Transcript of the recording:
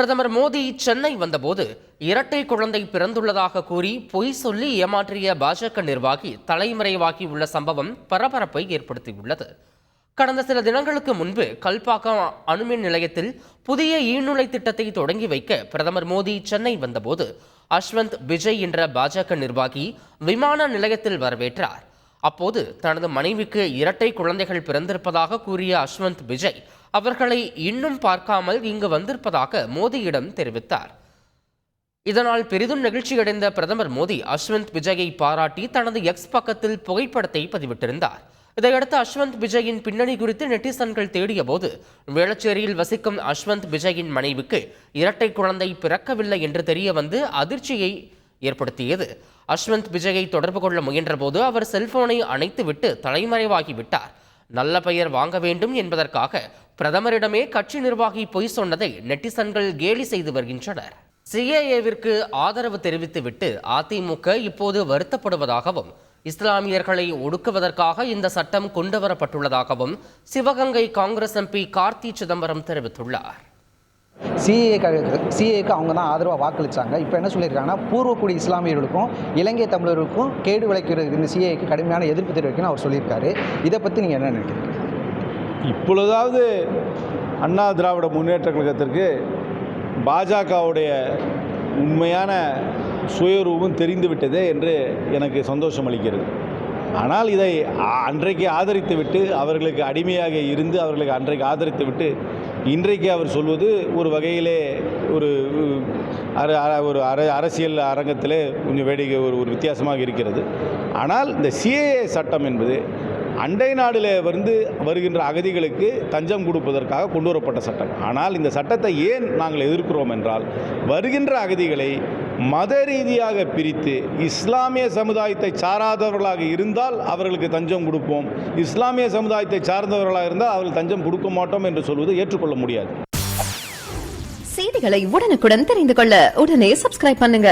பிரதமர் மோடி சென்னை வந்தபோது இரட்டை குழந்தை பிறந்துள்ளதாக கூறி பொய் சொல்லி ஏமாற்றிய பாஜக நிர்வாகி தலைமறைவாகி உள்ள சம்பவம் பரபரப்பை ஏற்படுத்தியுள்ளது. கடந்த சில தினங்களுக்கு முன்பு கல்பாக்கம் அணுமின் நிலையத்தில் புதிய ஈநுழை திட்டத்தை தொடங்கி வைக்க பிரதமர் மோடி சென்னை வந்தபோது அஸ்வந்த் விஜய் என்ற பாஜக நிர்வாகி விமான நிலையத்தில் வரவேற்றார். அப்போது தனது மனைவிக்கு இரட்டை குழந்தைகள் பிறந்திருப்பதாக கூறிய அஸ்வந்த் விஜய் அவர்களை இன்னும் பார்க்காமல் இங்கு வந்திருப்பதாக மோடியிடம் தெரிவித்தார். இதனால் பெரிதும் நெகிழ்ச்சியடைந்த பிரதமர் மோடி அஸ்வந்த் விஜயை பாராட்டி தனது எக்ஸ் பக்கத்தில் புகைப்படத்தை பதிவிட்டிருந்தார். இதையடுத்து அஸ்வந்த் விஜயின் பின்னணி குறித்து நெட்டிசன்கள் தேடிய போது வேளச்சேரியில் வசிக்கும் அஸ்வந்த் விஜயின் மனைவிக்கு இரட்டை குழந்தை பிறக்கவில்லை என்று தெரிய வந்து அதிர்ச்சியை ஏற்படுத்தியது. அஸ்வந்த் விஜயை தொடர்பு கொள்ள முயன்றபோது அவர் செல்போனை அணைத்துவிட்டு தலைமறைவாகிவிட்டார். நல்ல பெயர் வாங்க வேண்டும் என்பதற்காக பிரதமரிடமே கட்சி நிர்வாகி பொய் சொன்னதை நெட்டிசன்கள் கேலி செய்து வருகின்றனர். சிஏஏவிற்கு ஆதரவு தெரிவித்துவிட்டு அதிமுக இப்போது வருத்தப்படுவதாகவும் இஸ்லாமியர்களை ஒடுக்குவதற்காக இந்த சட்டம் கொண்டுவரப்பட்டுள்ளதாகவும் சிவகங்கை காங்கிரஸ் எம்பி கார்த்தி சிதம்பரம் தெரிவித்துள்ளார். சிஏக்கு அவங்க தான் ஆதரவாக வாக்களித்தாங்க. இப்போ என்ன சொல்லியிருக்காங்கன்னா பூர்வக்குடி இஸ்லாமியர்களுக்கும் இலங்கை தமிழர்களுக்கும் கேடு விளைக்கிறது இந்த சிஏக்கு கடுமையான எதிர்ப்பு தெரிவிக்கணும்னு அவர் சொல்லியிருக்காரு. இதை பற்றி நீங்கள் என்ன நினைக்கிறீங்க? இப்பொழுதாவது அண்ணா திராவிட முன்னேற்ற கழகத்திற்கு பாஜகவுடைய உண்மையான சுயரூபம் தெரிந்துவிட்டதே என்று எனக்கு சந்தோஷம் அளிக்கிறது. ஆனால் இதை அன்றைக்கு ஆதரித்துவிட்டு அவர்களுக்கு அடிமையாக இருந்து அவர்களுக்கு அன்றைக்கு ஆதரித்துவிட்டு இன்றைக்கு அவர் சொல்வது ஒரு வகையிலே ஒரு அரசியல் அரங்கத்திலே கொஞ்சம் வேடிக்கை ஒரு வித்தியாசமாக இருக்கிறது. ஆனால் இந்த சிஏஏ சட்டம் என்பது அண்டை நாடில் வருகின்ற அகதிகளுக்கு தஞ்சம் கொடுப்பதற்காக கொண்டு வரப்பட்ட சட்டம். ஆனால் இந்த சட்டத்தை ஏன் நாங்கள் எதிர்க்கிறோம் என்றால் வருகின்ற அகதிகளை மத ரீதியாக பிரித்து இஸ்லாமிய சமுதாயத்தை சாராதவர்களாக இருந்தால் அவர்களுக்கு தஞ்சம் கொடுப்போம், இஸ்லாமிய சமுதாயத்தை சார்ந்தவர்களாக இருந்தால் அவர்கள் தஞ்சம் கொடுக்க மாட்டோம் என்று சொல்வது ஏற்றுக்கொள்ள முடியாது. செய்திகளை உடனுக்குடன் தெரிந்து கொள்ள உடனே சப்ஸ்கிரைப் பண்ணுங்க.